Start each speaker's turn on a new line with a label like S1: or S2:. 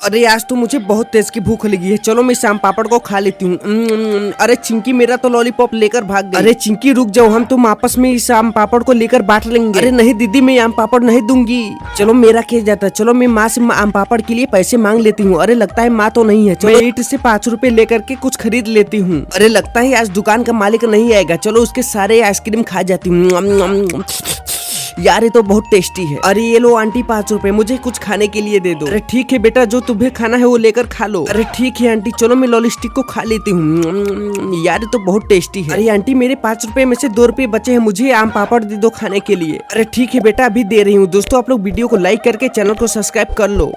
S1: अरे आज तो मुझे बहुत तेज की भूख लगी है, चलो मैं इस आम पापड़ को खा लेती हूँ। अरे चिंकी मेरा तो लॉलीपॉप लेकर भाग गई। अरे चिंकी रुक जाओ, हम तुम आपस में इस आम पापड़ को लेकर बांट लेंगे। अरे नहीं दीदी, मैं आम पापड़ नहीं दूंगी। चलो मेरा केस जाता है, चलो मैं माँ से आम पापड़ के लिए पैसे मांग लेती हूँ। अरे लगता है माँ तो नहीं है, चलो ईट से 5 रुपए लेकर के कुछ खरीद लेती हूँ। अरे लगता है आज दुकान का मालिक नहीं आएगा, चलो उसके सारे आइसक्रीम खा जाती हूँ। यार ये तो बहुत टेस्टी है। अरे ये लो आंटी 5 रुपए, मुझे कुछ खाने के लिए दे दो। अरे ठीक है बेटा, जो तुम्हें खाना है वो लेकर खा लो। अरे ठीक है आंटी, चलो मैं लॉलीस्टिक को खा लेती हूँ। यार ये तो बहुत टेस्टी है। अरे आंटी मेरे 5 रुपए में से 2 रुपए बचे हैं, मुझे आम पापड़ दे दो खाने के लिए। अरे ठीक है बेटा, अभी दे रही हूँ। दोस्तों आप लोग वीडियो को लाइक करके चैनल को सब्सक्राइब कर लो।